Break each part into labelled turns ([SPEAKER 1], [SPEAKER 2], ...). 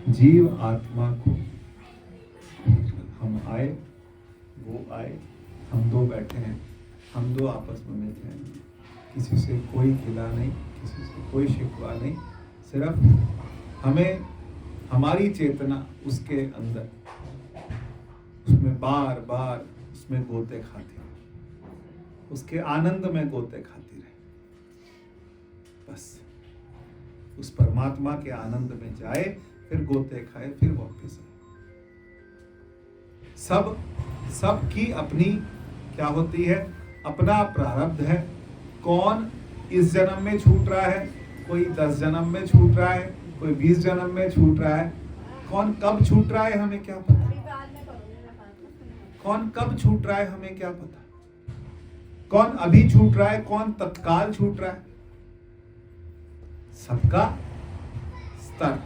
[SPEAKER 1] जीव आत्मा को, हम आए, वो आए, हम दो बैठे हैं, हम दो आपस में मिलते हैं, किसी से कोई गिला नहीं, किसी से कोई शिकवा नहीं, सिर्फ हमें हमारी चेतना उसके अंदर, उसमें बार बार उसमें गोते खाती रहे, उसके आनंद में गोते खाती रहे, बस उस परमात्मा के आनंद में जाए, फिर गोते खाए, फिर वापस आए। सब की अपनी क्या होती है, अपना प्रारब्ध है। कौन इस जन्म में छूट रहा है, कोई 10 जन्म में छूट रहा है, कोई 20 जन्म में छूट रहा है, कौन कब छूट रहा है हमें क्या पता, कौन कब छूट रहा है हमें क्या पता, कौन अभी छूट रहा है, कौन तत्काल छूट रहा है। सबका स्तर,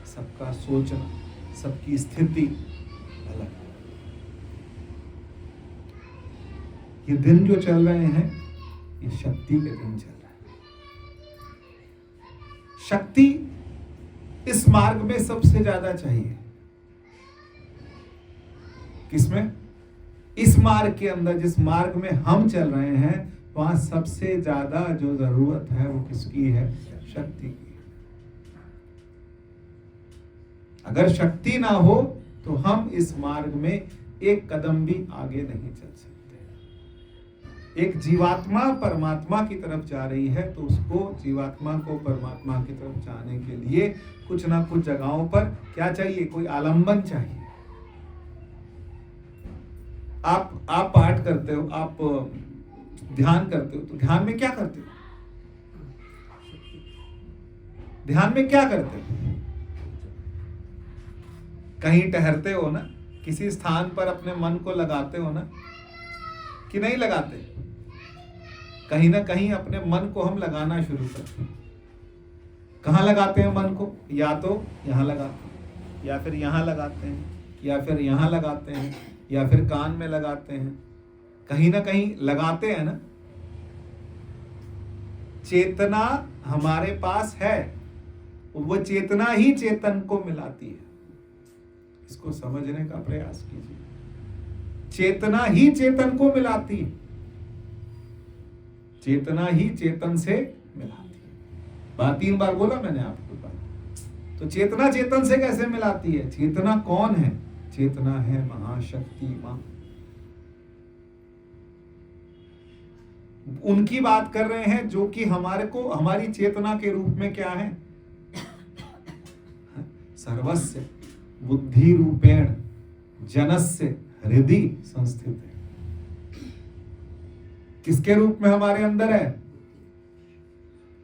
[SPEAKER 1] सबका सोचना, सबकी स्थिति अलग। ये दिन जो चल रहे हैं, ये शक्ति के दिन चल रहे हैं। शक्ति इस मार्ग में सबसे ज्यादा चाहिए। किसमें? इस मार्ग के अंदर, जिस मार्ग में हम चल रहे हैं, वहां सबसे ज्यादा जो जरूरत है वो किसकी है? शक्ति की। अगर शक्ति ना हो तो हम इस मार्ग में एक कदम भी आगे नहीं चल सकते। एक जीवात्मा परमात्मा की तरफ जा रही है तो उसको, जीवात्मा को परमात्मा की तरफ जाने के लिए कुछ ना कुछ जगहों पर क्या चाहिए? कोई आलंबन चाहिए। आप पाठ करते हो, आप ध्यान करते हो, तो ध्यान में क्या करते हो? ध्यान में क्या करते हो? कहीं ठहरते हो ना, किसी स्थान पर अपने मन को लगाते हो ना, कि नहीं लगाते? कहीं ना कहीं अपने मन को हम लगाना शुरू करते हैं। कहाँ लगाते हैं मन को? या तो यहाँ लगाते हैं, या फिर यहाँ लगाते हैं, या फिर यहाँ लगाते हैं, या फिर कान में लगाते हैं, कहीं ना कहीं लगाते हैं ना। चेतना हमारे पास है, वो चेतना ही चेतन को मिलाती है। इसको समझने का प्रयास कीजिए। चेतना ही चेतन को मिलाती है, चेतना ही चेतन से मिलाती है। बात 3 बार बोला मैंने आपको बात। तो चेतना चेतन से कैसे मिलाती है? चेतना कौन है? चेतना है महाशक्ति मां। उनकी बात कर रहे हैं जो कि हमारे को, हमारी चेतना के रूप में क्या है? सर्वस्य बुद्धि रूपेण जनस्य हृदि संस्थित है। किसके रूप में हमारे अंदर है?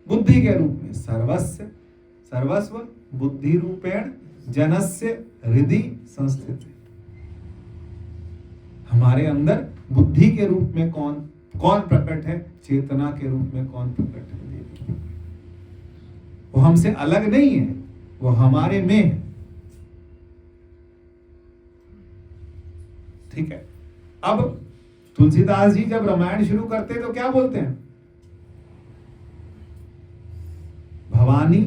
[SPEAKER 1] बुद्धि के रूप में। सर्वस्व बुद्धि रूपेण जनस्य हृदि संस्थित है। हमारे अंदर बुद्धि के रूप में कौन प्रकट है? चेतना के रूप में कौन प्रकट है? देवी। वो हमसे अलग नहीं है, वो हमारे में है। ठीक है। अब तुलसीदास जी जब रामायण शुरू करते तो क्या बोलते हैं? भवानी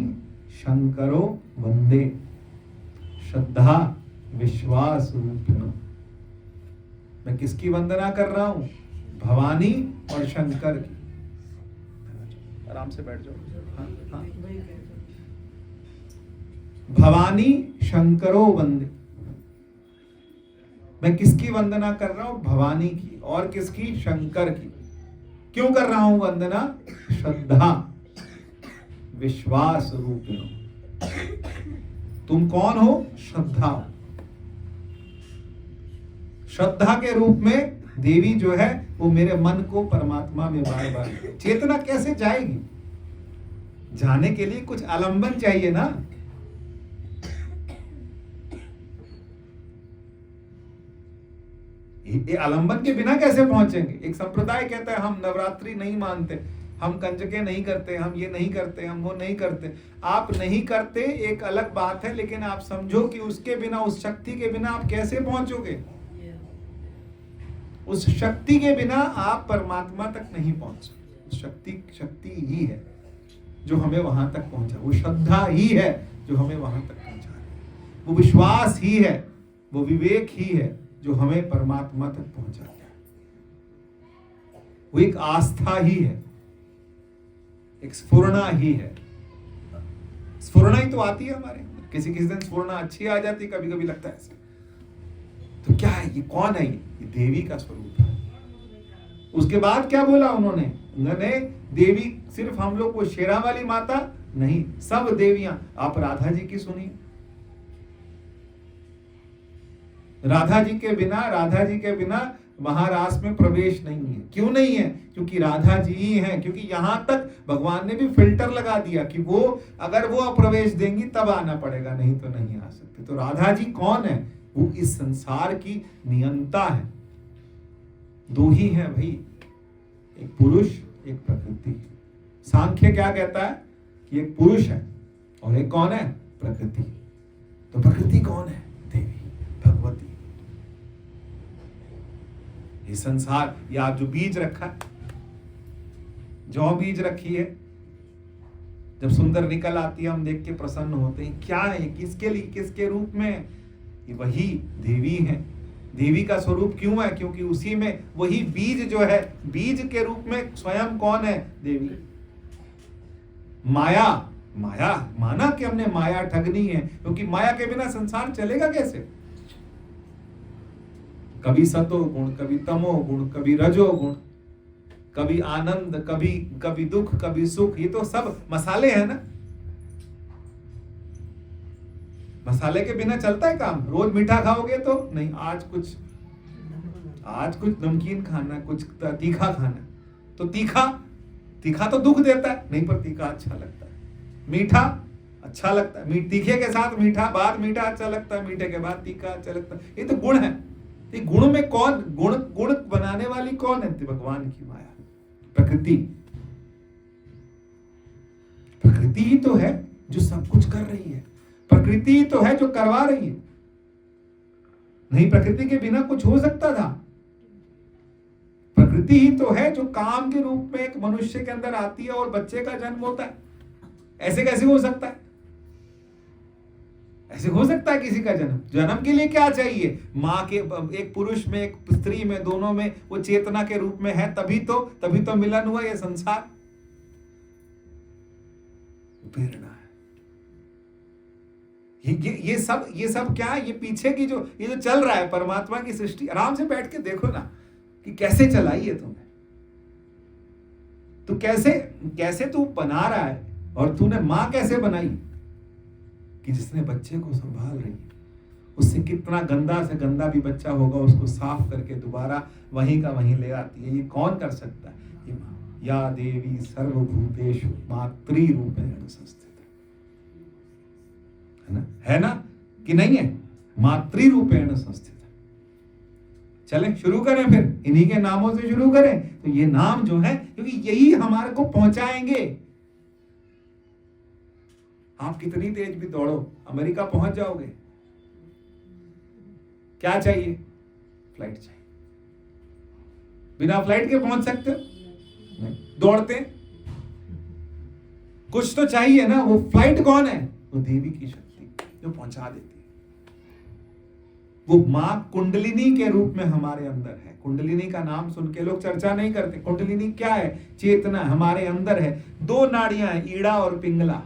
[SPEAKER 1] शंकरो वंदे श्रद्धा विश्वास रूपिणो। मैं किसकी वंदना कर रहा हूं? भवानी और शंकर की। आराम से बैठ जाओ। हाँ, हाँ। भवानी शंकरो वंदे। मैं किसकी वंदना कर रहा हूं? भवानी की। और किसकी? शंकर की। क्यों कर रहा हूं वंदना? श्रद्धा विश्वास रूपिणो। तुम कौन हो? श्रद्धा हो। श्रद्धा के रूप में देवी जो है वो मेरे मन को परमात्मा में बार बार। चेतना कैसे जाएगी? जाने के लिए कुछ आलंबन चाहिए ना। ये आलंबन के बिना कैसे पहुंचेंगे? एक संप्रदाय कहता है हम नवरात्रि नहीं मानते, हम कंजके नहीं करते, हम ये नहीं करते, हम वो नहीं करते। आप नहीं करते एक अलग बात है, लेकिन आप समझो कि उसके बिना, उस शक्ति के बिना आप कैसे पहुंचोगे? उस शक्ति के बिना आप परमात्मा तक नहीं पहुंच सकते। शक्ति ही है जो हमें वहां तक पहुंचा। वो श्रद्धा ही है जो हमें वहां तक पहुंचा रही है। वो विश्वास ही है, वो विवेक ही है जो हमें परमात्मा तक पहुंचाता है। वो एक आस्था ही है, एक स्फुरना ही है। स्फुरना ही तो आती है हमारे अंदर, किसी किसी दिन स्फुरना अच्छी आ जाती है, कभी कभी लगता है ऐसा। तो क्या है ये, कौन है ये देवी का स्वरूप है। उसके बाद क्या बोला उन्होंने देवी सिर्फ हम लोग को शेरा वाली माता नहीं, सब देवियां। आप राधा जी की सुनिए, राधा जी के बिना महारास में प्रवेश नहीं है। क्यों नहीं है? क्योंकि राधा जी ही हैं। क्योंकि यहां तक भगवान ने भी फिल्टर लगा दिया कि वो अगर वो प्रवेश देंगी तब आना पड़ेगा, नहीं तो नहीं आ सकते। तो राधा जी कौन है? वो इस संसार की नियंता है। दो ही है भाई, एक पुरुष एक प्रकृति। सांख्य क्या कहता है कि एक पुरुष है और एक कौन है? प्रकृति। तो प्रकृति कौन है? देवी, भगवती। ये संसार, ये आप जो बीज रखा है, जौ बीज रखी है, जब सुंदर निकल आती है हम देख के प्रसन्न होते हैं। क्या है? किसके लिए, किसके रूप में? ये वही देवी है। देवी का स्वरूप क्यों है? क्योंकि उसी में वही बीज जो है, बीज के रूप में स्वयं कौन है? देवी। माया, माना कि हमने माया ठगनी है, क्योंकि माया के बिना संसार चलेगा कैसे? कभी सतो गुण, कभी तमो गुण, कभी रजो गुण, कभी आनंद, कभी दुख, कभी सुख। ये तो सब मसाले हैं ना। मसाले के बिना चलता है काम? रोज मीठा खाओगे तो नहीं, आज कुछ नमकीन खाना, कुछ तीखा खाना। तो तीखा तो दुख देता है, नहीं पर तीखा अच्छा लगता है। मीठा अच्छा लगता है, तीखे के साथ मीठा, बाद मीठा अच्छा लगता है, मीठे के बाद तीखा अच्छा लगता है। ये तो गुण है। ये गुण में कौन, गुण बनाने वाली कौन है? भगवान की माया, प्रकृति। प्रकृति ही तो है जो सब कुछ कर रही है। प्रकृति ही तो है जो करवा रही है। नहीं, प्रकृति के बिना कुछ हो सकता था? प्रकृति ही तो है जो काम के रूप में एक मनुष्य के अंदर आती है और बच्चे का जन्म होता है। ऐसे कैसे हो सकता है? ऐसे हो सकता है किसी का जन्म? जन्म के लिए क्या चाहिए? माँ के, एक पुरुष में एक स्त्री में, दोनों में वो चेतना के रूप में है, तभी तो मिलन हुआ ये संसार। प्रेरणा है। ये सब क्या है? ये पीछे की ये जो चल रहा है परमात्मा की सृष्टि, आराम से बैठ के देखो ना कि कैसे चलाई है तुमने। तो कैसे तू बना रहा है, और तूने मां कैसे बनाई कि जिसने बच्चे को संभाल रही है, उससे कितना गंदा से गंदा भी बच्चा होगा उसको साफ करके दोबारा वहीं का वहीं ले आती है। ये कौन कर सकता है? ये मां। या देवी सर्वभूतेषु मातृरूपेण संस्थिता। है ना कि नहीं है? मातृरूपेण संस्थित। चलें शुरू करें, फिर इन्हीं के नामों से शुरू करें। तो ये नाम जो है, क्योंकि यही हमारे को पहुंचाएंगे। आप कितनी तेज भी दौड़ो, अमेरिका पहुंच जाओगे। क्या चाहिए? फ्लाइट चाहिए। बिना फ्लाइट के पहुंच सकते हो? नहीं। दौड़ते कुछ तो चाहिए ना। वो फ्लाइट कौन है? वो देवी की शक्ति जो पहुंचा देती है। वो मां कुंडलिनी के रूप में हमारे अंदर है। कुंडलिनी का नाम सुन के लोग चर्चा नहीं करते। कुंडलिनी क्या है? चेतना हमारे अंदर है। दो नाड़ियां हैं, ईड़ा और पिंगला।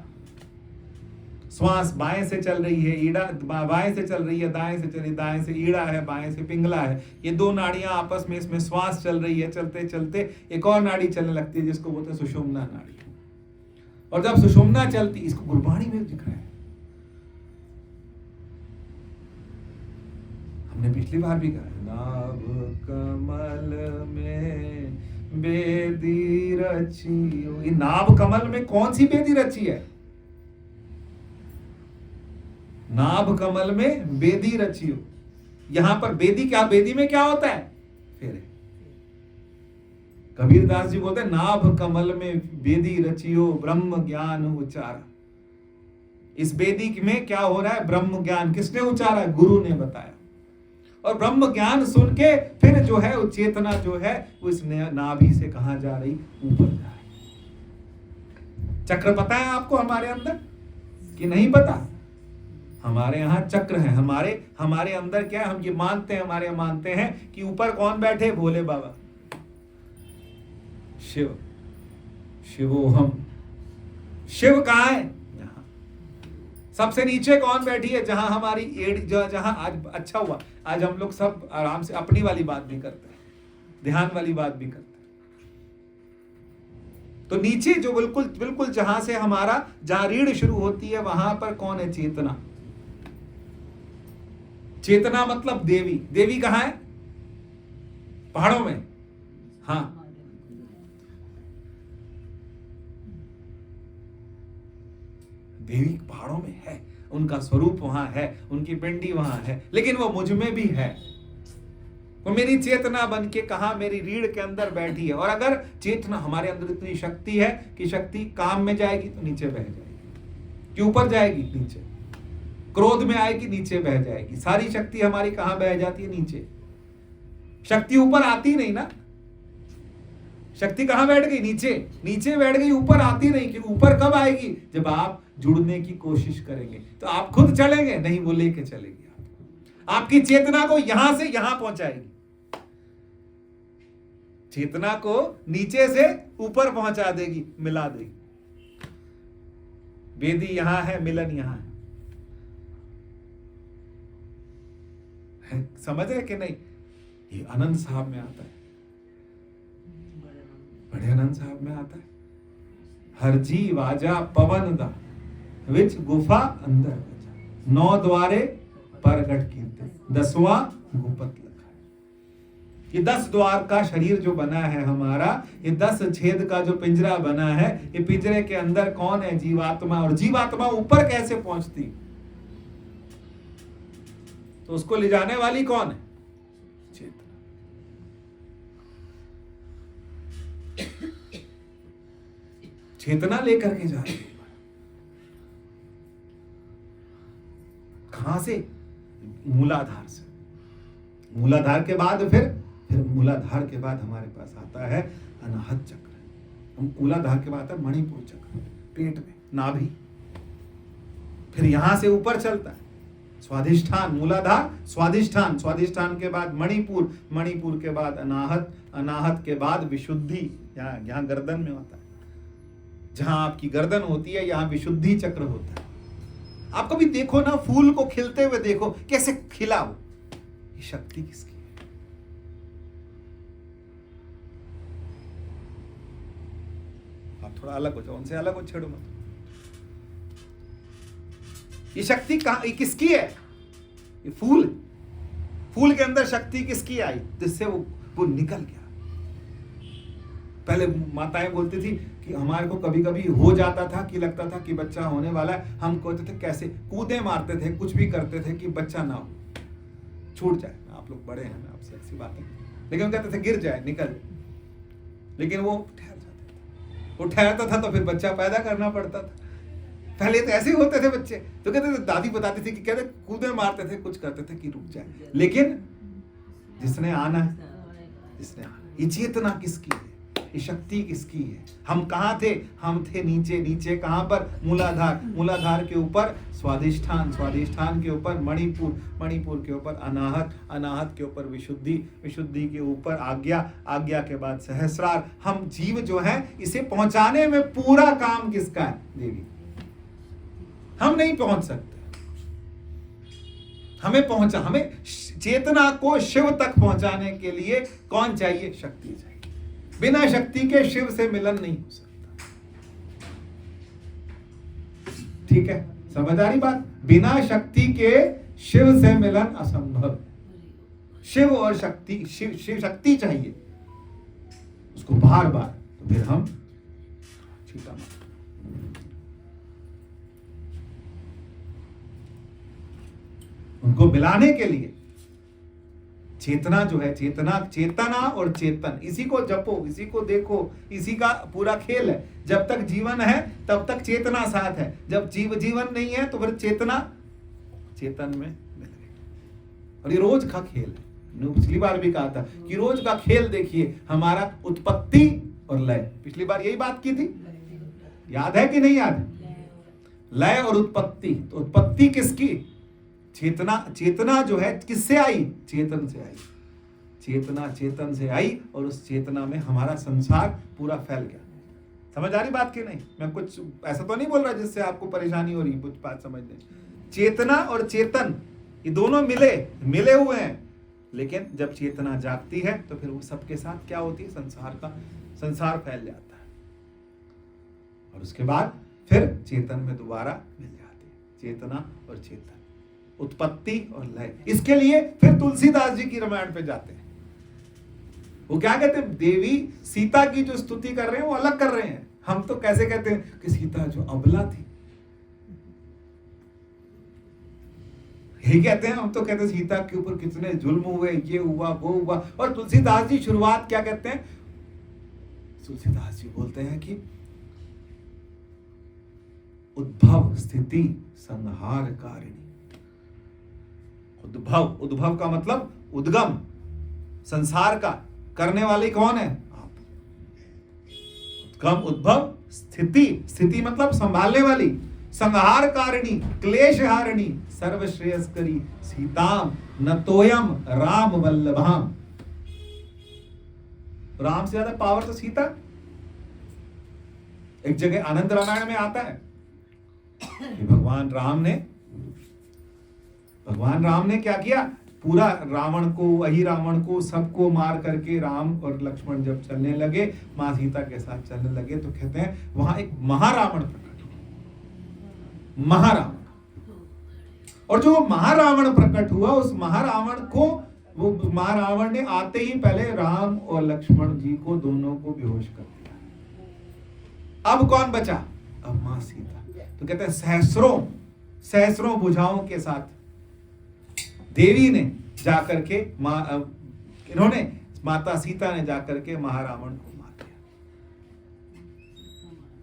[SPEAKER 1] श्वास बाएं से चल रही है, ईड़ा बाएं से चल रही है, दाएं से चली, दाएं से ईड़ा है, बाएं से पिंगला है। ये दो नाड़ियां आपस में, इसमें श्वास चल रही है। चलते चलते एक और नाड़ी चलने लगती है जिसको बोलते हैं सुषुम्ना नाड़ी। और जब सुषुम्ना चलती, इसको गुरबाणी में दिख रहा है, हमने पिछली बार भी कहा, नाभ कमल में बेदी रचियो। ये नाभ कमल में कौन सी बेदी रची है? नाभ कमल में बेदी रचियो। यहां पर बेदी क्या, बेदी में क्या होता है? फेरे। कबीरदास जी बोलते हैं, नाभ कमल में बेदी रचियो ब्रह्म ज्ञान उचारा। इस बेदी में क्या हो रहा है? ब्रह्म ज्ञान। किसने उचारा? गुरु ने बताया। और ब्रह्म ज्ञान सुन के फिर जो है वो चेतना जो है वो इस नाभि से कहां जा रही? ऊपर जा रही। चक्र पता है आपको हमारे अंदर कि नहीं पता? हमारे यहाँ चक्र है, हमारे अंदर क्या है, हम ये मानते हैं, हमारे यहाँ मानते हैं कि ऊपर कौन बैठे, भोले बाबा, शिव, शिवोहम। शिव कहाँ है, यहाँ। सबसे नीचे कौन बैठी है, जहां हमारी एड़, जहां आज अच्छा हुआ, आज हम लोग सब आराम से अपनी वाली बात भी करते हैं, ध्यान वाली बात भी करते हैं। तो नीचे जो बिल्कुल बिल्कुल जहां से हमारा, जहां रीढ़ शुरू होती है, वहां पर कौन है, चेतना। चेतना मतलब देवी। देवी कहां है, पहाड़ों में। हाँ, देवी पहाड़ों में है, उनका स्वरूप वहां है, उनकी पिंडी वहां है, लेकिन वो मुझ में भी है। वो मेरी चेतना बन के कहा, मेरी रीढ़ के अंदर बैठी है। और अगर चेतना, हमारे अंदर इतनी शक्ति है कि शक्ति काम में जाएगी तो नीचे बह जाएगी, कि ऊपर जाएगी नीचे, क्रोध में आएगी नीचे बह जाएगी। सारी शक्ति हमारी कहां बह जाती है, नीचे। शक्ति ऊपर आती नहीं ना, शक्ति कहां बैठ गई, नीचे। नीचे बैठ गई, ऊपर आती नहीं। कि ऊपर कब आएगी, जब आप जुड़ने की कोशिश करेंगे। तो आप खुद चलेंगे नहीं, वो लेके चलेगी आपकी चेतना को, यहां से यहां पहुंचाएगी, चेतना को नीचे से ऊपर पहुंचा देगी, मिला देगी। वेदी यहां है, मिलन यहां है। समझ रहे कि नहीं। ये आनंद साहब में आता है, बड़े आनंद साहब में आता है। हर जी वाजा पवन दा विच गुफा अंदर बजा, 9 द्वारे परगट कीर्ति, 10वां गुपत लखा। ये 10 द्वार का शरीर जो बना है हमारा, ये 10 छेद का जो पिंजरा बना है, ये पिंजरे के अंदर कौन है, जीवात्मा। और जीवात्मा ऊपर कैसे पहुंचती, तो उसको ले जाने वाली कौन है, चेतना। चेतना लेकर के जा रही है। कहां से, मूलाधार से। मूलाधार के बाद फिर मूलाधार के बाद हमारे पास आता है अनाहत चक्र। मूलाधार के बाद आता है मणिपुर चक्र, पेट में, नाभि। फिर यहां से ऊपर चलता है स्वाधिष्ठान, मूलाधार, स्वाधिष्ठान, स्वाधिष्ठान के बाद मणिपुर, मणिपुर के बाद अनाहत, अनाहत के बाद विशुद्धि। यहाँ गर्दन में होता है, जहां आपकी गर्दन होती है, यहाँ विशुद्धि चक्र होता है। आप कभी देखो ना, फूल को खिलते हुए देखो, कैसे खिला वो, ये शक्ति किसकी है। आप थोड़ा अलग हो जाओ, उनसे अलग हो, छेड़ो मत। ये शक्ति कहां, किसकी है, ये फूल, फूल के अंदर शक्ति किसकी आई, जिससे वो निकल गया। पहले माताएं बोलती थी कि हमारे को कभी कभी हो जाता था कि लगता था कि बच्चा होने वाला है, हम कहते थे कैसे, कूदे मारते थे, कुछ भी करते थे कि बच्चा ना हो, छूट जाए। आप लोग बड़े हैं, आपसे ऐसी बात है, लेकिन कहते थे गिर जाए, निकल जाए। लेकिन वो ठहर जाता था, वो ठहरता था तो फिर बच्चा पैदा करना पड़ता था। पहले तो ऐसे होते थे बच्चे, तो कहते थे, दादी बताती थी कि कहते कूदे मारते थे, कुछ करते थे कि रुक जाए। लेकिन जिसने आना है, जिसने आना, ये चेतना किसकी है, ये शक्ति किसकी है। हम कहाँ थे, हम थे नीचे। नीचे कहाँ पर, मूलाधार, मूलाधार के ऊपर स्वाधिष्ठान, स्वाधिष्ठान के ऊपर मणिपुर, मणिपुर के ऊपर अनाहत, अनाहत के ऊपर विशुद्धि, विशुद्धि के ऊपर आज्ञा, आज्ञा के बाद सहस्रार। हम जीव जो है, इसे पहुंचाने में पूरा काम किसका है, देवी। हम नहीं पहुंच सकते, हमें चेतना को शिव तक पहुंचाने के लिए कौन चाहिए, शक्ति चाहिए। बिना शक्ति के शिव से मिलन नहीं हो सकता। ठीक है, समझ आ रही बात। बिना शक्ति के शिव से मिलन असंभव। शिव और शक्ति, शिव शक्ति चाहिए उसको बार बार, तो फिर हम छीटा मार। उनको मिलाने के लिए चेतना जो है, चेतना, चेतना और चेतन, इसी को जपो, इसी को देखो, इसी का पूरा खेल है। जब तक जीवन है तब तक चेतना साथ है, जब जीवन नहीं है तो फिर चेतना चेतन में मिल गई। और ये रोज का खेल है। पिछली बार भी कहा था कि रोज का खेल देखिए, हमारा उत्पत्ति और लय। पिछली बार यही बात की थी, याद है कि नहीं याद है, लय और उत्पत्ति। तो उत्पत्ति किसकी, चेतना जो है किससे आई? चेतन से आई। चेतना चेतन से आई और उस चेतना में हमारा संसार पूरा फैल गया। समझ आ रही बात की नहीं? मैं कुछ ऐसा तो नहीं बोल रहा जिससे आपको परेशानी हो रही, कुछ बात समझ नहीं। चेतना और चेतन ये दोनों मिले हुए हैं, लेकिन जब चेतना जागती है तो फिर वो सबके साथ क्या होती है? संसार फैल जाता है और उसके बाद फिर चेतन में दोबारा मिल जाती है। चेतना और चेतन, उत्पत्ति और लय। इसके लिए फिर तुलसीदास जी की रामायण पे जाते हैं। वो क्या कहते हैं? देवी सीता की जो स्तुति कर रहे हैं वो अलग कर रहे हैं। हम तो कैसे कहते हैं कि सीता जो अबला थी, यही कहते हैं हम तो। कहते हैं सीता के ऊपर कितने जुल्म हुए, ये हुआ वो हुआ। और तुलसीदास जी शुरुआत क्या कहते हैं? तुलसीदास जी बोलते हैं कि उद्भव स्थिति संहार कारिणी। उद्भव का मतलब उद्गम, संसार का करने वाली कौन है? आप। उद्गम, उद्भव, स्थिति मतलब संभालने वाली, संहार कारिणी, क्लेश हारिणी, सर्वश्रेयस्करी सीताम नतोयम राम वल्लभाम। राम से ज्यादा पावर तो सीता। एक जगह आनंद रामायण में आता है कि भगवान राम ने क्या किया? पूरा रावण को सबको मार करके राम और लक्ष्मण जब चलने लगे, मां सीता के साथ चलने लगे, तो कहते हैं वहां एक महारावण प्रकट हुआ। महारावण, और जो महारावण प्रकट हुआ, उस महारावण ने आते ही पहले राम और लक्ष्मण जी को दोनों को बेहोश कर दिया। अब कौन बचा? अब मां सीता। तो कहते हैं सहस्रों भुजाओं के साथ देवी ने जाकर के माता सीता ने जाकर के महारावण को मार दिया।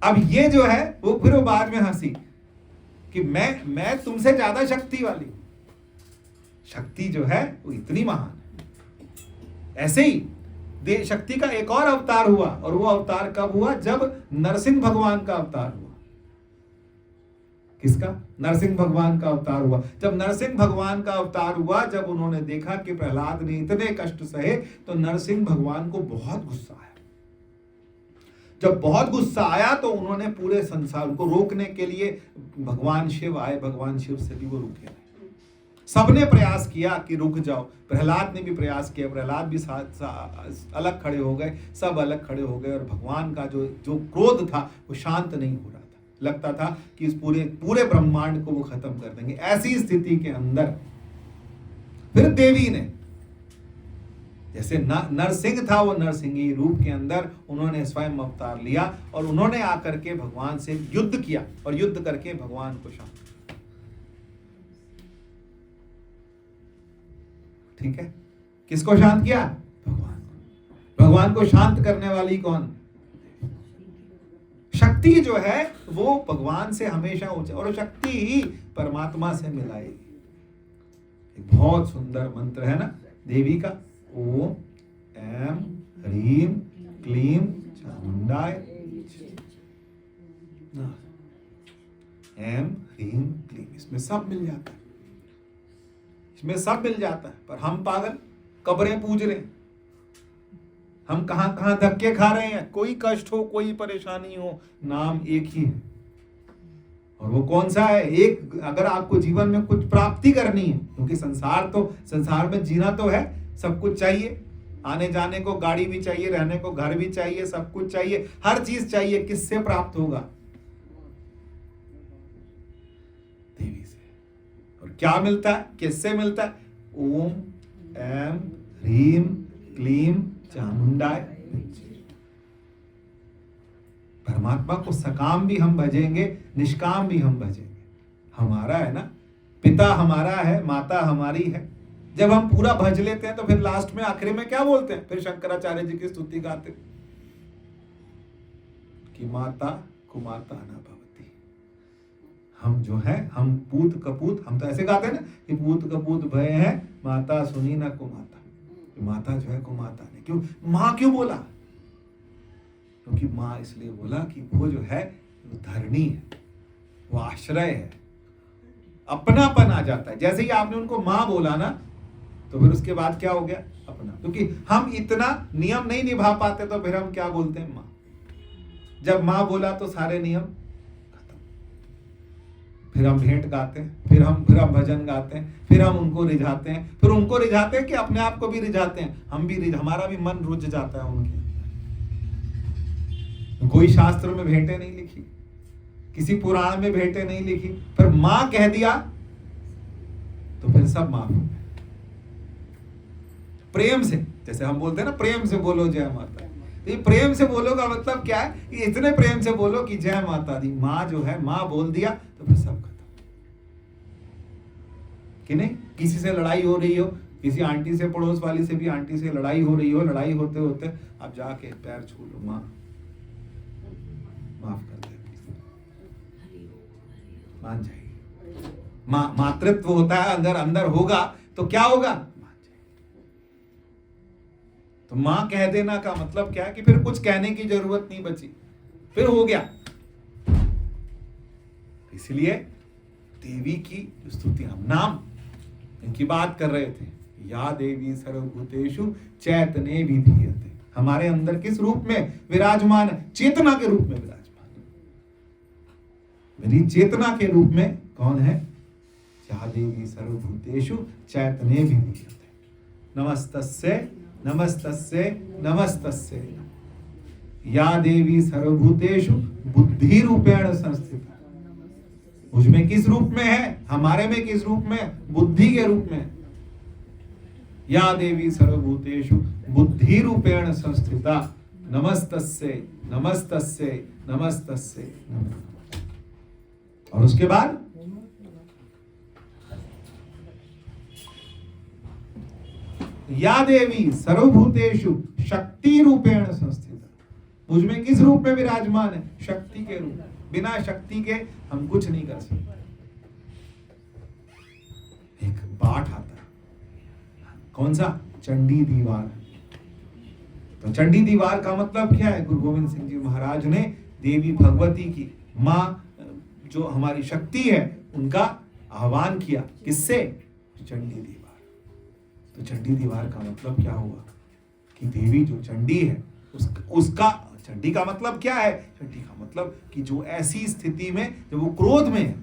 [SPEAKER 1] अब ये जो है वो फिर बाद में हंसी कि मैं तुमसे ज्यादा शक्ति वाली। शक्ति जो है वो इतनी महान है। ऐसे ही शक्ति का एक और अवतार हुआ, और वो अवतार कब हुआ? जब नरसिंह भगवान का अवतार हुआ। किसका? नरसिंह भगवान का अवतार हुआ। जब नरसिंह भगवान का अवतार हुआ, जब उन्होंने देखा कि प्रहलाद ने इतने कष्ट सहे, तो नरसिंह भगवान को बहुत गुस्सा आया। जब बहुत गुस्सा आया तो उन्होंने पूरे संसार को रोकने के लिए भगवान शिव आए। भगवान शिव से भी वो रुके नहीं। सबने प्रयास किया कि रुक जाओ। प्रहलाद ने भी प्रयास किया, प्रहलाद भी अलग खड़े हो गए, सब अलग खड़े हो गए, और भगवान का जो क्रोध था वो शांत नहीं हो रहा था। लगता था कि इस पूरे ब्रह्मांड को वो खत्म कर देंगे। ऐसी स्थिति के अंदर फिर देवी ने, जैसे नरसिंह था, वो नरसिंही रूप के अंदर उन्होंने स्वयं अवतार लिया, और उन्होंने आकर के भगवान से युद्ध किया, और युद्ध करके भगवान को शांत। ठीक है, किसको शांत किया? भगवान को शांत करने वाली कौन? शक्ति जो है वो भगवान से हमेशा ऊंचा, और शक्ति ही परमात्मा से मिलाएगी। एक बहुत सुंदर मंत्र है ना देवी का, ओम ऐम ह्रीम क्लीम चामुंडाय। ऐम ह्रीम क्लीम, इसमें सब मिल जाता है, इसमें सब मिल जाता है। पर हम पागल कब्रें पूज रहे हैं, हम कहां कहां धक्के खा रहे हैं। कोई कष्ट हो, कोई परेशानी हो, नाम एक ही है, और वो कौन सा है? एक। अगर आपको जीवन में कुछ प्राप्ति करनी है, क्योंकि संसार में जीना तो है, सब कुछ चाहिए, आने जाने को गाड़ी भी चाहिए, रहने को घर भी चाहिए, सब कुछ चाहिए, हर चीज चाहिए। किससे प्राप्त होगा? देवी से। और क्या मिलता है? किससे मिलता है? ओम ऐम ह्रीम क्लीम चामुंडाय। परमात्मा को सकाम भी हम भजेंगे, निष्काम भी हम भजेंगे। हमारा है ना, पिता हमारा है, माता हमारी है। जब हम पूरा भज लेते हैं तो फिर लास्ट में आखिरी में क्या बोलते हैं? फिर शंकराचार्य जी की स्तुति गाते कि माता कुमाता न भवति। हम जो है, हम पूत कपूत, हम तो ऐसे गाते हैं ना कि पूत कपूत भय है, माता सुनी न कुमाता। माता जो है कुमाता नहीं। क्यों मां क्यों बोला? क्योंकि मां इसलिए बोला कि वो जो है वो धरणी है, वो आश्रय है। अपनापन आ जाता है। जैसे ही आपने उनको माँ बोला ना, तो फिर उसके बाद क्या हो गया? अपना। क्योंकि हम इतना नियम नहीं निभा पाते तो फिर हम क्या बोलते हैं? माँ। जब माँ बोला तो सारे नियम खत्म। फिर हम भेंट गाते हैं, फिर हम भजन गाते हैं, फिर हम उनको रिझाते हैं, फिर उनको रिझाते हैं कि अपने आप को भी रिझाते हैं, हम भी हमारा भी मन रुझ जाता है उनके। कोई शास्त्र में भेंटें नहीं लिखी, किसी पुराण में भेंटें नहीं लिखी, फिर मां कह दिया तो फिर सब माफ हो गए। प्रेम से, जैसे हम बोलते हैं ना, प्रेम से बोलो जय माता। तो ये प्रेम से बोलो का मतलब क्या है? कि इतने प्रेम से बोलो कि जय माता दी। माँ जो है, माँ बोल दिया तो फिर सब खत्म। कि नहीं? किसी से लड़ाई हो रही हो, किसी आंटी से, पड़ोस वाली से भी आंटी से लड़ाई हो रही हो, लड़ाई होते होते आप जाके पैर छू लो, माँ माफ कर दे, मान जाएगी। मातृत्व होता है, अंदर अंदर होगा तो क्या होगा? मान जाएगी। तो मां कह देना का मतलब क्या है? कि फिर कुछ कहने की जरूरत नहीं बची, फिर हो गया। इसलिए देवी की स्तुति, हम नाम इनकी बात कर रहे थे। या देवी सर्वभूतेषु चैतन्ये विधीयते। हमारे अंदर किस रूप में विराजमान है? चेतना के रूप में विराजमान। मेरी चेतना के रूप में कौन है? या देवी सर्वभूतेषु चैतन्ये विधीयते। नमस्तस्यै नमस्तस्यै नमस्तस्यै। या देवी सर्वभूतेषु बुद्धि रूपेण संस्थिता। मुझमें किस रूप में है? हमारे में किस रूप में? बुद्धि के रूप में। या देवी सर्वभूतेषु बुद्धि रूपेण संस्थिता। नमस्तस्यै नमस्तस्यै नमस्तस्यै। और उसके बाद या देवी सर्वभूतेषु शक्ति रूपेण संस्थिता। मुझमें किस रूप में विराजमान है? शक्ति के रूप में। बिना शक्ति के हम कुछ नहीं कर सकते। एक पाठ आता है, कौन सा? चंडी दीवार। तो चंडी दीवार का मतलब क्या है? गुरु गोविंद सिंह जी महाराज ने देवी भगवती की, माँ जो हमारी शक्ति है, उनका आह्वान किया। किससे? चंडी दीवार। तो चंडी दीवार का मतलब क्या हुआ? कि देवी जो चंडी है, उसका चंडी का मतलब क्या है? चंडी का मतलब कि जो ऐसी स्थिति में, जब वो क्रोध में है,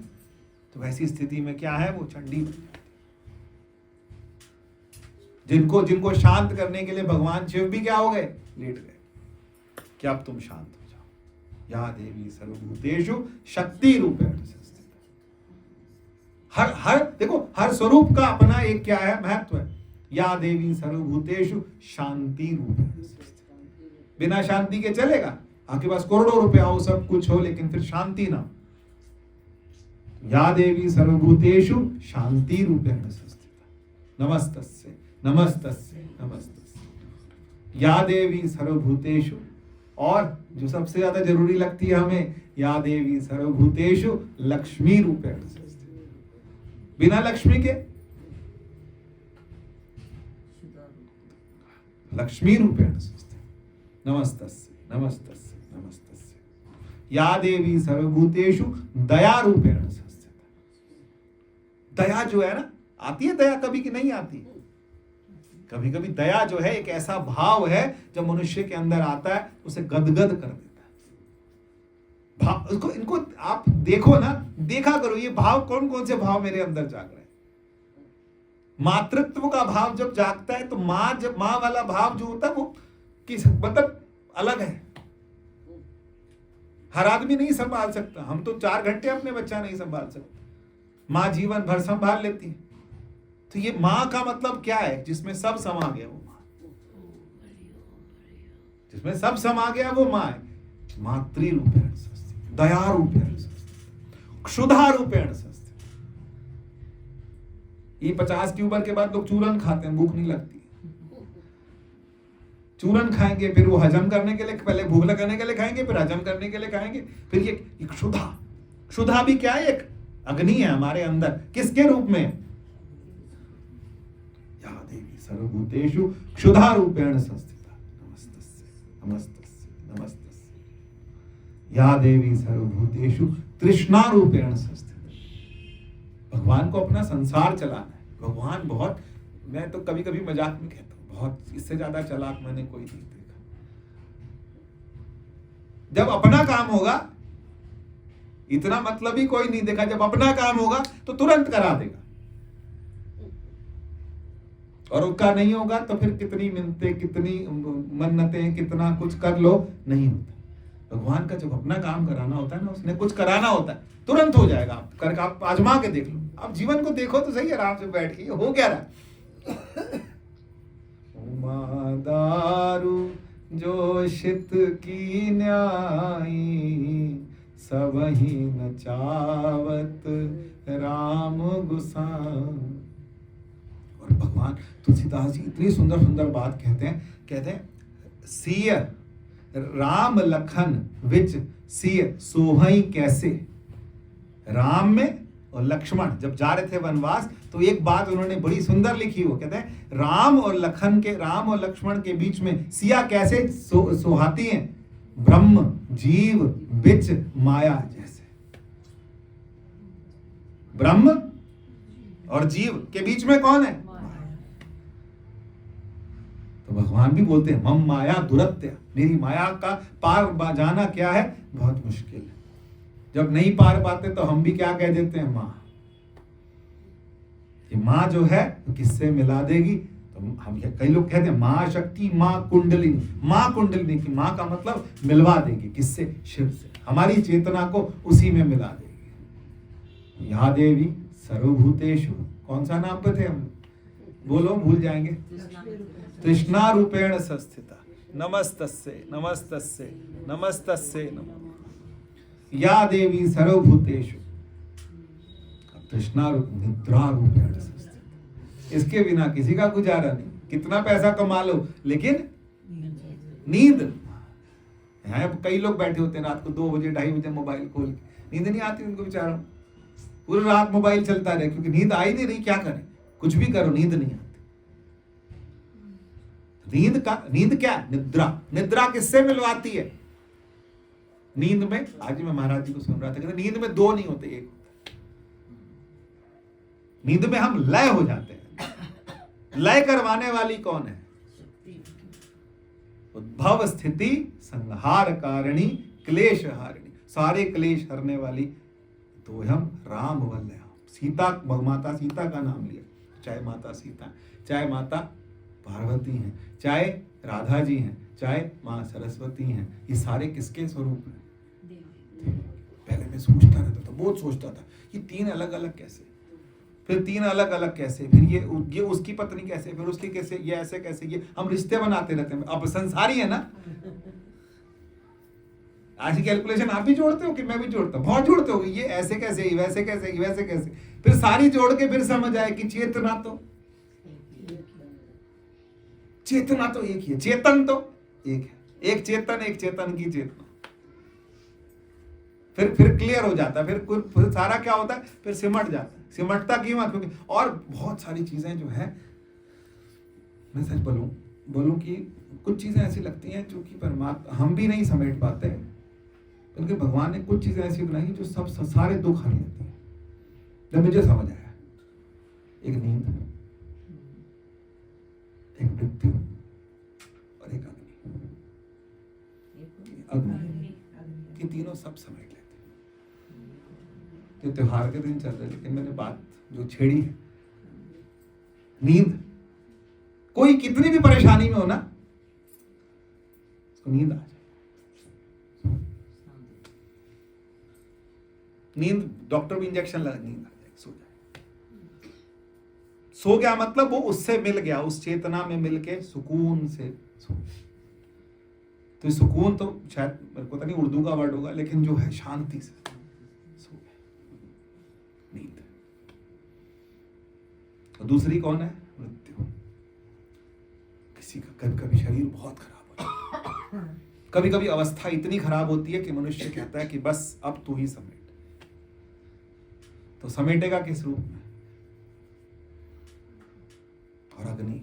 [SPEAKER 1] तो वैसी स्थिति में क्या है? वो चंडी। जिनको शांत करने के लिए भगवान शिव भी क्या हो गए? लेट गए कि अब तुम शांत हो जाओ। या देवी सर्वभूतेषु शक्ति रूपेण संस्थिता। हर देखो, हर स्वरूप का अपना एक क्या है? महत्व है। या देवी सर्वभूतेषु शांति रूपेण संस्थिता। बिना शांति के चलेगा? आपके पास करोड़ों रुपया हो, सब कुछ हो, लेकिन फिर शांति ना हो। या देवी सर्वभूतेषु शांति रूपेण संस्थिता। नमस्तस्यै नमस्तस्यै नमस्तस्यै। या देवी सर्वभूतेषु, और जो सबसे ज्यादा जरूरी लगती है हमें, या देवी सर्वभूतेषु लक्ष्मी रूपेण संस्थिता। बिना लक्ष्मी के, लक्ष्मी रूपेण संस्थिता। नमस्तस्यै नमस्तस्यै नमस्तस्यै। या देवी सर्वभूतेषु दया रूपेण संस्थिता। दया जो है ना, आती है दया कभी कि नहीं आती? कभी कभी दया जो है एक ऐसा भाव है, जब मनुष्य के अंदर आता है उसे गदगद कर देता है। भाव इनको आप देखो ना, देखा करो, ये भाव कौन कौन से भाव मेरे अंदर जाग रहे हैं। मातृत्व का भाव जब जागता है, तो माँ वाला भाव जो होता है वो किस मतलब अलग है। हर आदमी नहीं संभाल सकता। हम तो 4 घंटे अपने बच्चा नहीं संभाल सकते, माँ जीवन भर संभाल लेती है। तो ये माँ का मतलब क्या है? जिसमें सब समा गया वो माँ, जिसमें सब समा गया वो माँ है। मातृ रूपेण संस्थिता, दया रूपेण संस्थिता, क्षुधा रूपेण संस्थिता। ये 50 की उम्र के बाद लोग चूरन खाते हैं, भूख नहीं लगती। चूरन खाएंगे, फिर वो हजम करने के लिए, पहले भूख लगाने के लिए खाएंगे, फिर हजम करने के लिए खाएंगे। फिर ये क्षुधा, क्षुधा भी क्या है? एक अग्नि है हमारे अंदर। किसके रूप में? या देवी सर्वभूतेषु क्षुधा रूपेण संस्थिता। नमस्तस्यै नमस्तस्यै नमस्तस्यै। या देवी सर्वभूतेषु तृष्णा रूपेण संस्थिता। भगवान को अपना संसार चलाना है। भगवान बहुत, मैं तो कभी कभी मजाक में कहता हूँ, बहुत इससे ज्यादा चालाक मैंने कोई नहीं देखा। जब अपना काम होगा, इतना मतलब ही कोई नहीं देखा, जब अपना काम होगा तो तुरंत करा देगा, और उसका नहीं होगा तो फिर कितनी मिन्नतें, कितनी मन्नतें, कितना कुछ कर लो, नहीं होता। भगवान का जब अपना काम कराना होता है ना, उसने कुछ कराना होता है, तुरंत हो जाएगा। आप करके आप आजमा के देख लो, आप जीवन को देखो तो सही, आराम से बैठ के हो क्या रहा। दारू जो शित की न्यायी, सबही नचावत राम गुसाई। और भगवान तुलसीदास जी इतनी सुंदर सुंदर बात कहते हैं सिय राम लखन विच सिय सोहई कैसे। राम में और लक्ष्मण जब जा रहे थे वनवास, तो एक बात उन्होंने बड़ी सुंदर लिखी, वो कहते हैं राम और लक्ष्मण के बीच में सिया कैसे सोहाती हैं, ब्रह्म जीव बिच माया जैसे। ब्रह्म और जीव के बीच में कौन है? तो भगवान भी बोलते हैं मम माया दुरत्य, मेरी माया का पार जाना क्या है, बहुत मुश्किल है। जब नहीं पार पाते तो हम भी क्या कह देते हैं, माँ। ये माँ जो है तो किससे मिला देगी, तो हम कई लोग कहते हैं माँ शक्ति, माँ कुंडलिनी। माँ कुंडलिनी की माँ का मतलब मिलवा देगी, किससे? शिव से। हमारी चेतना को उसी में मिला देगी। या देवी सर्वभूतेषु, कौन सा नाम पे थे हम, बोलो, भूल जाएंगे। तृष्णा रूपेण संस्थिता, नमस्तस्ये नमस्तस्ये नमस्तस्ये नमः। या देवी सर्वभूतेषु, तृष्णा रूप निद्रा रूपेण संस्थिता। इसके बिना किसी का गुजारा नहीं, कितना पैसा कमा लो लेकिन नींद। यहाँ कई लोग बैठे होते हैं रात को 2 बजे 2:30 बजे मोबाइल खोल के, नींद नहीं आती उनको बेचारों, पूरी रात मोबाइल चलता रहे, क्योंकि नींद आई नहीं रही, क्या करें, कुछ भी करो नींद नहीं आती। नींद क्या? निद्रा किससे मिलवाती है? नींद में, आज मैं महाराज जी को सुन रहा था, कहते नींद में 2 नहीं होते, एक होता। नींद में हम लय हो जाते हैं। लय करवाने वाली कौन है? उद्भव स्थिति संहार कारिणी क्लेश हारिणी, सारे क्लेश हरने वाली तो हम राम वल्लभ। सीता, माता सीता का नाम लिया, चाहे माता सीता, चाहे माता पार्वती हैं, चाहे राधा जी हैं, चाहे माँ सरस्वती हैं, ये सारे किसके स्वरूप हैं? पहले मैं सोचता रहता था, बहुत सोचता था, ये 3 अलग अलग कैसे, फिर 3 अलग अलग कैसे, फिर ये उसकी पत्नी कैसे, फिर उसकी कैसे, ये ऐसे कैसे, ये हम रिश्ते बनाते रहते हैं। अब संसारी है ना, आज की कैलकुलेशन आप भी जोड़ते हो कि मैं भी जोड़ता हूँ, बहुत जोड़ते हो, ये ऐसे कैसे, वैसे कैसे, वैसे कैसे, फिर सारी जोड़ के फिर समझ आए कि चेतना तो एक ही है, चेतन तो एक है, एक चेतन की चेतना। फिर क्लियर हो जाता है, फिर सारा क्या होता है, फिर सिमट जाता है। सिमटता क्यों है? क्योंकि और बहुत सारी चीजें जो है, मैं सच बोलूं कि कुछ चीजें ऐसी लगती हैं जो कि परमात्मा हम भी नहीं समेट पाते, क्योंकि भगवान ने कुछ चीजें ऐसी बनाई जो सब सारे दुख हर लेती हैं। जब मुझे समझ आया, एक नींद, एक मृत्यु और एक अग्नि, ये तीनों सब समेट लेते हैं। जो त्योहार के दिन चल रहे, लेकिन मैंने बात जो छेड़ी है, नींद, कोई कितनी भी परेशानी में हो ना, उसको नींद आ जाए। नींद, डॉक्टर भी इंजेक्शन लगा, नींद आ जाए, सो जाए। सो गया मतलब वो उससे मिल गया, उस चेतना में मिल के सुकून से सो। तो सुकून तो शायद मेरे को पता नहीं उर्दू का वर्ड होगा, लेकिन जो है शांति से सो गया, नींद। और दूसरी कौन है? मृत्यु। किसी का कभी शरीर बहुत खराब होता है, कभी कभी अवस्था इतनी खराब होती है कि मनुष्य कहता है कि बस अब तू ही समेट। तो समेटेगा किस रूप में? और अग्नि,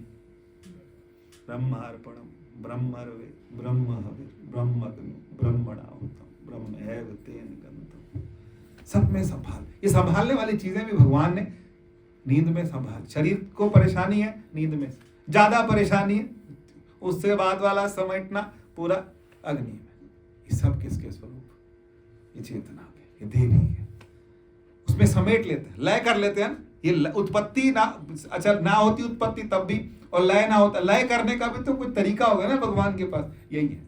[SPEAKER 1] ब्रह्मार्पणम ब्रह्मर्वे ब्रह्म हविर ब्रह्मग्नि ब्रह्मणाहुतम ब्रह्मैव तेन गंतव्यम। सब में संभाल। ये संभालने वाली चीजें भी भगवान ने नींद में संभाल। शरीर को परेशानी है नींद में, ज्यादा परेशानी है उससे बाद वाला समेटना पूरा अग्नि में। ये सब किसके स्वरूप? ये चेतना के, ये देवी के, उसमें समेट लेते हैं, लय कर लेते हैं ना। ये उत्पत्ति ना, अच्छा ना होती उत्पत्ति तब भी, और लय ना होता, लय करने का भी तो कोई तरीका होगा ना भगवान के पास। यही है,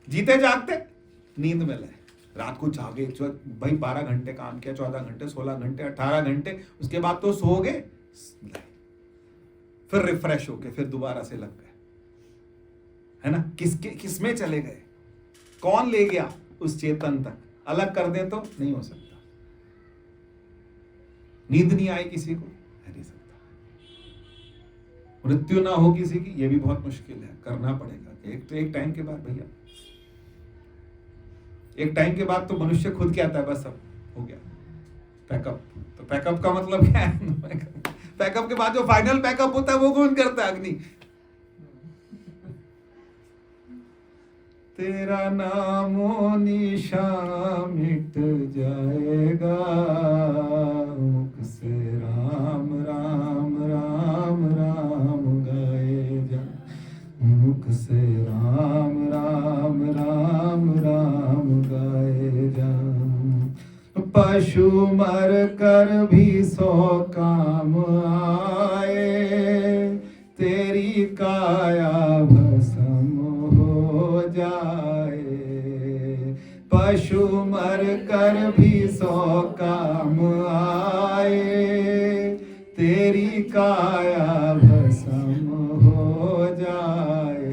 [SPEAKER 1] जीते जागते नींद में लय। रात को जागे भाई 12 घंटे काम किया, 14 घंटे, 16 घंटे, 18 घंटे, उसके बाद तो सो गए, फिर रिफ्रेश हो गए, फिर दोबारा से लग गए, है ना। किसमें चले गए? कौन ले गया उस चेतन तक? अलग कर दे तो नहीं हो सकता। नींद नहीं आई किसी को, नहीं सकता। मृत्यु ना हो किसी की, ये भी बहुत मुश्किल है, करना पड़ेगा। एक टाइम के बाद भैया, एक टाइम के बाद तो मनुष्य खुद कहता है बस अब हो गया पैकअप। तो पैकअप का मतलब क्या है? पैकअप के बाद जो फाइनल पैकअप होता है वो कौन करता है? अग्नि। तेरा नामो निशान मिट जाएगा, मुख से राम राम राम राम गाए जा, मुख से राम राम राम राम गाए जा। पशु मर कर भी 100 काम आए, तेरी काया भस्म हो जाए। पशु मर कर भी 100 काम आए, तेरी काया भस्म हो जाए।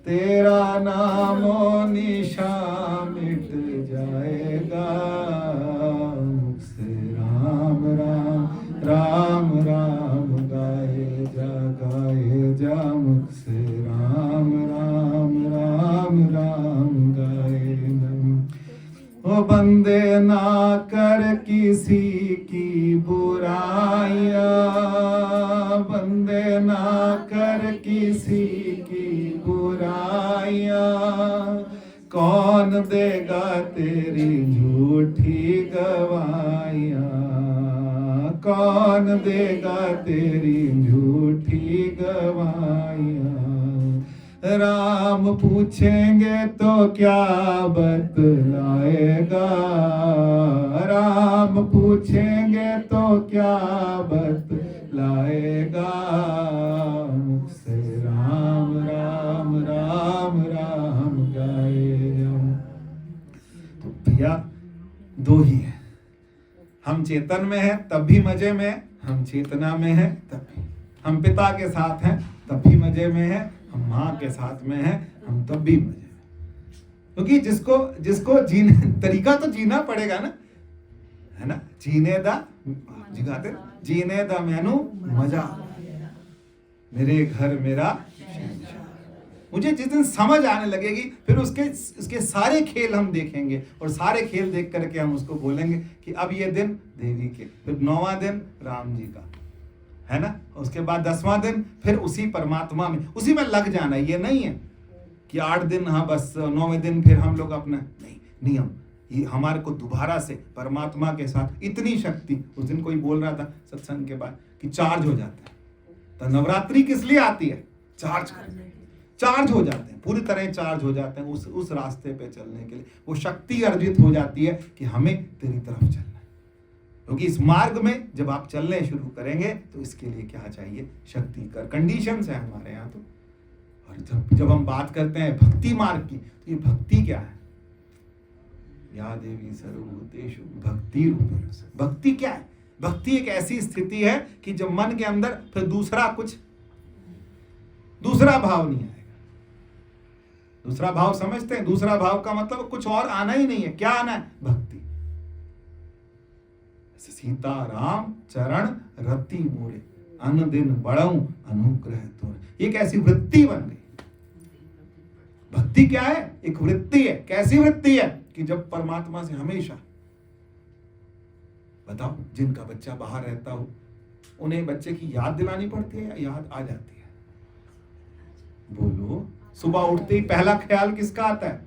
[SPEAKER 1] तेरा नामो निशान मिट जाएगा, मुख से राम राम राम राम गाए जा, मुख से राम राम राम राम गाए जा। ओ बंदे ना कर किसी की बुराइयां, बंदे ना कर किसी की बुराइयां, कौन देगा तेरी झूठी गवाहियां, कौन देगा तेरी झूठी गवाहियां। राम पूछेंगे तो क्या बतलाएगा, राम पूछेंगे तो क्या बतलाएगा। मुख से राम राम राम राम गाए। तो भैया दो ही है, हम चेतन में हैं तब भी मजे में है, हम चेतना में हैं तब भी, हम पिता के साथ हैं तब भी मजे में है, हम माँ के साथ में हैं हम तब भी मजे में। क्योंकि जिसको जीने तरीका तो जीना पड़ेगा ना, है ना। जीने दा जिगाते, जीने दा मैनू मजा, मेरे घर मेरा। मुझे जिस दिन समझ आने लगेगी फिर उसके सारे खेल हम देखेंगे, और सारे खेल देख करके हम उसको बोलेंगे कि अब ये दिन देवी के, फिर 9वां दिन राम जी का, है ना। उसके बाद 10वां दिन फिर उसी परमात्मा में, उसी में लग जाना। ये नहीं है कि 8 दिन हाँ बस 9वें दिन फिर हम लोग अपना नहीं, नियम ये हमारे को दोबारा से परमात्मा के साथ इतनी शक्ति। उस दिन कोई बोल रहा था सत्संग के बाद कि चार्ज हो जाता है। तो नवरात्रि किस लिए आती है? चार्ज करने, चार्ज हो जाते हैं, पूरी तरह चार्ज हो जाते हैं उस रास्ते पे चलने के लिए। वो शक्ति अर्जित हो जाती है कि हमें तेरी तरफ चलना है। क्योंकि इस मार्ग में जब आप चलने शुरू करेंगे तो इसके लिए क्या चाहिए? शक्ति कर कंडीशंस है हमारे यहाँ तो। और जब हम बात करते हैं भक्ति मार्ग की, तो ये भक्ति क्या है? या देवी सर्वभूतेषु भक्ति रूपेण। भक्ति क्या है? भक्ति एक ऐसी स्थिति है कि जब मन के अंदर फिर दूसरा भाव नहीं आएगा। दूसरा भाव समझते हैं? दूसरा भाव का मतलब कुछ और आना ही नहीं है। क्या आना है? भक्ति। सीता राम चरण रति मोरे, अन दिन बढ़ऊ अनुग्रह तोरे। एक ऐसी वृत्ति बन गई। भक्ति क्या है? एक वृत्ति है। कैसी वृत्ति है? कि जब परमात्मा से हमेशा, बताओ जिनका बच्चा बाहर रहता हो उन्हें बच्चे की याद दिलानी पड़ती है या याद आ जाती है? बोलो। सुबह उठते ही पहला ख्याल किसका आता है?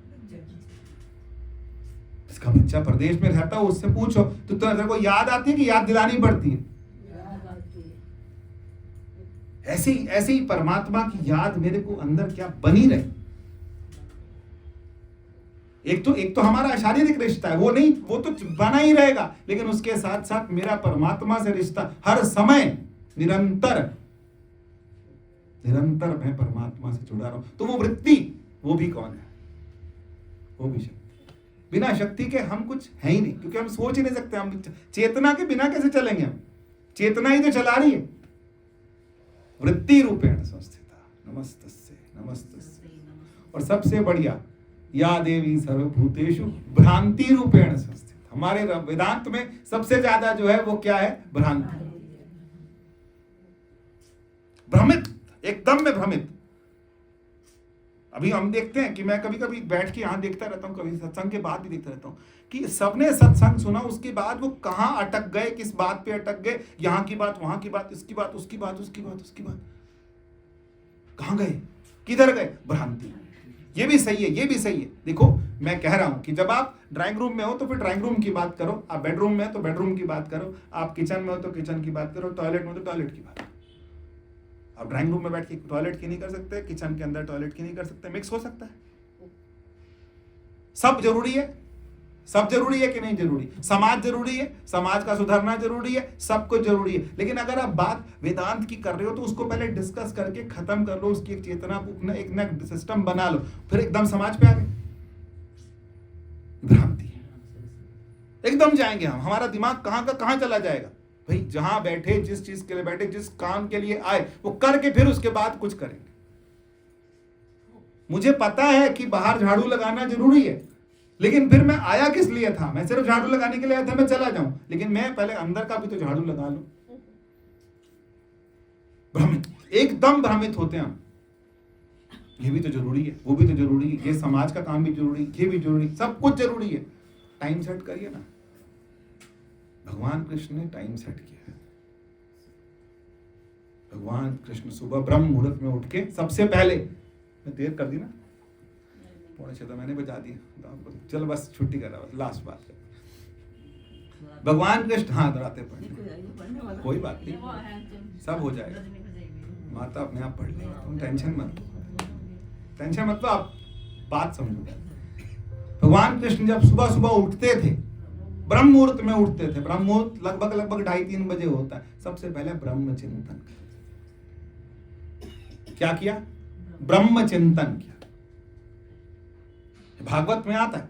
[SPEAKER 1] इसका बच्चा प्रदेश में रहता हो, उससे पूछो तो तेरे को याद आती है कि याद दिलानी पड़ती है? ऐसी ऐसी परमात्मा की याद मेरे को अंदर क्या बनी रहे। एक तो हमारा शारीरिक रिश्ता है, वो नहीं, वो तो बना ही रहेगा, लेकिन उसके साथ साथ मेरा परमात्मा से रिश्ता हर समय निरंतर मैं परमात्मा से जुड़ा रहा हूं। तो वो वृत्ति, वो भी कौन है? वो भी शक्ति। बिना शक्ति के हम कुछ है ही नहीं, क्योंकि हम सोच ही नहीं सकते। हम चेतना के बिना कैसे चलेंगे? हम चेतना ही तो चला रही है। वृत्ति रूपेण संस्थिता नमस्तस्ये नमस्तस्ये। और सबसे बढ़िया, या देवी सर्वभूतेषु भ्रांति रूपेण संस्थित। हमारे वेदांत में सबसे ज्यादा जो है वो क्या है? भ्रांति, भ्रमित, एकदम में भ्रमित। अभी हम देखते हैं कि मैं कभी कभी बैठ के यहां देखता रहता हूं, कभी सत्संग के बाद भी देखता रहता हूं कि सबने सत्संग सुना, उसके बाद वो कहां अटक गए, किस बात पे अटक गए, यहां की बात, वहां की बात, इसकी बात, उसकी बात, उसकी बात, उसकी बात, कहां गए, किधर गए? भ्रांति। ये भी सही है, ये भी सही है। देखो मैं कह रहा हूं कि जब आप ड्राइंग रूम में हो तो फिर ड्राइंग रूम की बात करो, आप बेडरूम में हो तो बेडरूम की बात करो, आप किचन में हो तो किचन की बात करो, टॉयलेट में हो तो टॉयलेट की बात। आप ड्राइंग रूम में बैठ के टॉयलेट की नहीं कर सकते, किचन के अंदर टॉयलेट की नहीं कर सकते, मिक्स हो सकता है। सब जरूरी है, सब जरूरी है कि नहीं जरूरी? समाज जरूरी है, समाज का सुधरना जरूरी है, सब कुछ जरूरी है। लेकिन अगर आप बात वेदांत की कर रहे हो तो उसको पहले डिस्कस करके खत्म कर लो, उसकी एक चेतना, एक ना सिस्टम बना लो, फिर एकदम समाज पे आ गए। भ्रांति है, एकदम जाएंगे हम, हमारा दिमाग कहां का कहां चला जाएगा। भाई जहां बैठे, जिस चीज के लिए बैठे, जिस काम के लिए आए, वो करके फिर उसके बाद कुछ करेंगे। मुझे पता है कि बाहर झाड़ू लगाना जरूरी है, लेकिन फिर मैं आया किस लिए था? मैं सिर्फ झाड़ू लगाने के लिए आया था, मैं चला जाऊं, लेकिन मैं पहले अंदर का भी तो झाड़ू लगा लूं। भ्रमित, एकदम भ्रमित होते हैं हम। ये भी तो जरूरी है, वो भी तो जरूरी है, ये समाज का काम भी जरूरी, ये भी जरूरी, सब कुछ जरूरी है। टाइम सेट करिए ना। भगवान कृष्ण ने टाइम सेट किया है। भगवान कृष्ण सुबह ब्रह्म मुहूर्त में उठ के सबसे पहले, मैं देर कर दी ना, 6:15 मैंने बजा दिया, चल बस छुट्टी कर रहा, लास्ट बात कर। भगवान कृष्ण, हाँ दौड़ाते पढ़ने, कोई बात नहीं, सब हो जाएगा, माता अपने आप पढ़ लेगी, तुम टेंशन मत लो, आप बात समझो। भगवान कृष्ण जब सुबह सुबह उठते थे, ब्रह्म मुहूर्त में उठते थे, ब्रह्म मुहूर्त लगभग 2:30-3 बजे होता है, सबसे पहले ब्रह्म चिंतन क्या किया? ब्रह्म चिंतन किया। भागवत में आता है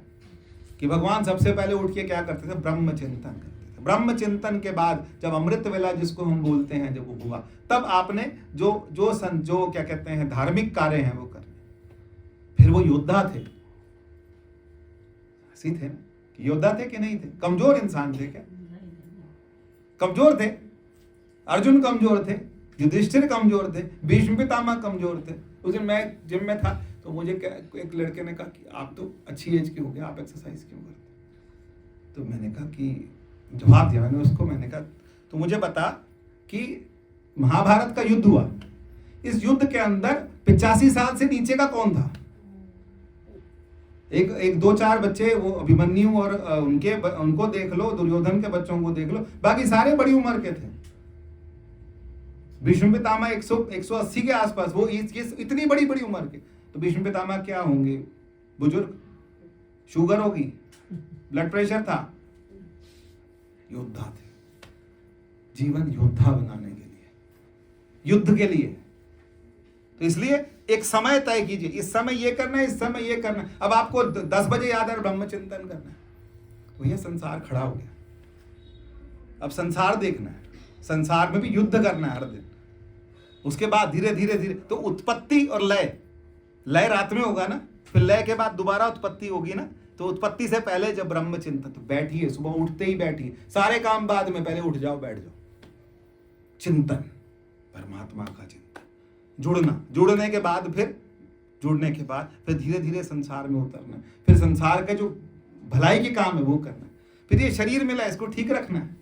[SPEAKER 1] कि भगवान सबसे पहले उठ के क्या करते थे? ब्रह्म चिंतन करते थे। ब्रह्म चिंतन के बाद जब अमृत वेला जिसको हम बोलते हैं, जब वो हुआ, तब आपने जो क्या कहते हैं धार्मिक कार्य हैं वो कर। फिर वो योद्धा थे, ऐसे थे ना, योद्धा थे कि नहीं थे? कमजोर इंसान थे क्या? कमजोर थे। अर्जुन कमजोर थे, युधिष्ठिर कमजोर थे, भीष्म पितामह कमजोर थे। उस दिन मैं जिम में था तो मुझे एक लड़के ने कहा कि आप तो अच्छी एज के हो गए, आप एक्सरसाइज क्यों करते? तो मैंने कहा कि जवाब दिया मैंने उसको, मैंने कहा तो मुझे बता कि महाभारत का युद्ध हुआ, इस युद्ध के अंदर 85 साल से नीचे का कौन था? एक 2-4 बच्चे, वो अभिमन्यु और उनको देख लो, दुर्योधन के बच्चों को देख लो, बाकी सारे बड़ी उम्र के थे। भीष्म पितामह 180 के आसपास, वो इतनी बड़ी उम्र के। तो भीष्म पितामह क्या होंगे? बुजुर्ग, शुगर होगी, ब्लड प्रेशर था, योद्धा थे। जीवन योद्धा बनाने के लिए, युद्ध के लिए। तो इसलिए एक समय तय कीजिए, इस समय ये करना है, इस समय ये करना है। अब आपको 10 बजे याद है ब्रह्म चिंतन करना है, तो ये संसार खड़ा हो गया। अब संसार देखना है, संसार में भी युद्ध करना है हर दिन। उसके बाद धीरे धीरे तो उत्पत्ति और लय रात में होगा ना, फिर लय के बाद दोबारा उत्पत्ति होगी ना। तो उत्पत्ति से पहले जब ब्रह्म चिंतन, तो बैठिए, सुबह उठते ही बैठिए, सारे काम बाद में, पहले उठ जाओ, बैठ जाओ, चिंतन, परमात्मा का चिंतन, जुड़ने के बाद फिर धीरे धीरे संसार में उतरना, फिर संसार का जो भलाई के काम है वो करना, फिर ये शरीर मिला इसको ठीक रखना है,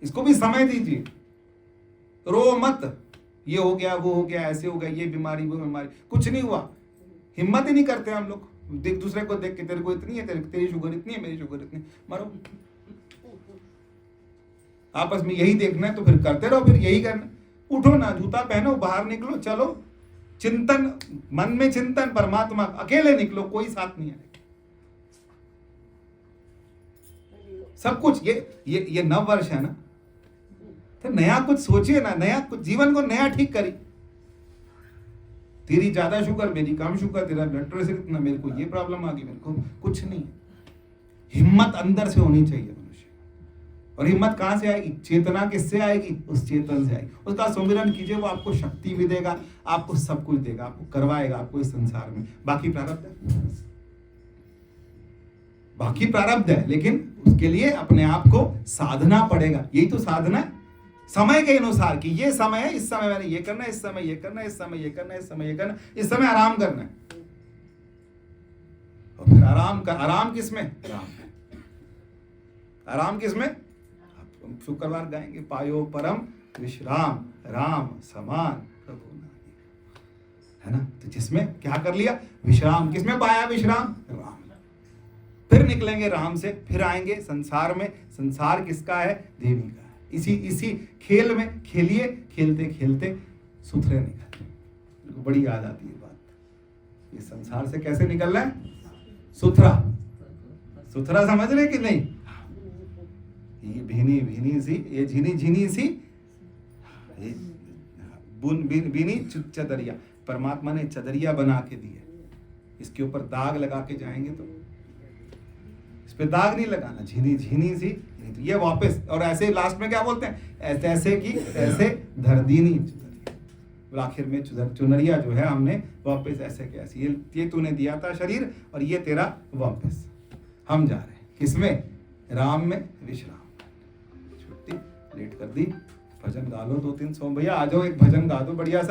[SPEAKER 1] इसको भी समय दीजिए। रो मत, ये हो गया, वो हो गया, ऐसे हो गया, ये बीमारी, वो बीमारी, कुछ नहीं हुआ, हिम्मत ही नहीं करते हम लोग। देख दूसरे को देख के, तेरे को इतनी है, तेरी शुगर इतनी है, मेरी शुगर इतनी, मरो। आपस में यही देखना है तो फिर करते रहो, फिर यही करना। उठो ना, जूता पहनो, बाहर निकलो, चलो चिंतन, मन में चिंतन, परमात्मा, अकेले निकलो, कोई साथ नहीं आएगा। सब कुछ ये नव वर्ष है ना, तो नया कुछ सोचिए ना, नया कुछ जीवन को नया ठीक करिए। तेरी ज्यादा शुगर, मेरी कम शुगर, तेरा ब्लड प्रेशर इतना, मेरे को ये प्रॉब्लम आ गई, मेरे को कुछ नहीं। हिम्मत अंदर से होनी चाहिए मनुष्य, और हिम्मत कहां से आएगी? चेतना किससे आएगी? उस चेतन से आएगी। उसका सुमिरन कीजिए, वो आपको शक्ति भी देगा, आपको सब कुछ देगा, आपको करवाएगा, आपको इस संसार में। बाकी प्रारब्ध है, बाकी प्रारब्ध है, लेकिन उसके लिए अपने आप को साधना पड़ेगा। यही तो साधना है, समय के अनुसार कि ये समय है, इस समय मैंने ये करना है, इस समय ये करना है, इस समय ये करना है, इस समय ये करना है, इस समय आराम करना है। और फिर आराम किसमें? राम में। आराम किसमें? शुक्रवार गाएंगे, पायो परम विश्राम राम समान प्रभु नाहि, है ना। तो जिसमें क्या कर लिया? विश्राम। किसमें पाया विश्राम? राम। फिर निकलेंगे राम से, फिर आएंगे संसार में। संसार किसका है? देवी का है। इसी खेल में खेलिए, खेलते खेलते सुथरे निकलते। बड़ी याद आती है बात, ये संसार से कैसे निकलना है? सुथरा। सुथरा समझ रहे कि नहीं? ये भीनी सी, ये झिनी सी, बीनी चदरिया, परमात्मा ने चदरिया बना के दी है। इसके ऊपर दाग लगा के जाएंगे तो इस पे दाग नहीं लगाना, झिनी सी, तो ये वापस। और ऐसे लास्ट में क्या बोलते हैं? ऐसे की ऐसे धरदीनी चुनरिया। आखिर में चुनरिया जो है हमने वापस ऐसे के ऐसे, ये तूने दिया था शरीर, और ये तेरा वापस। हम जा रहे हैं किसमें? राम में, विश्राम। छुट्टी लेट कर दी, भजन गा लो 2-3 सौ। भैया आ जाओ, एक भजन गा दो बढ़िया सा।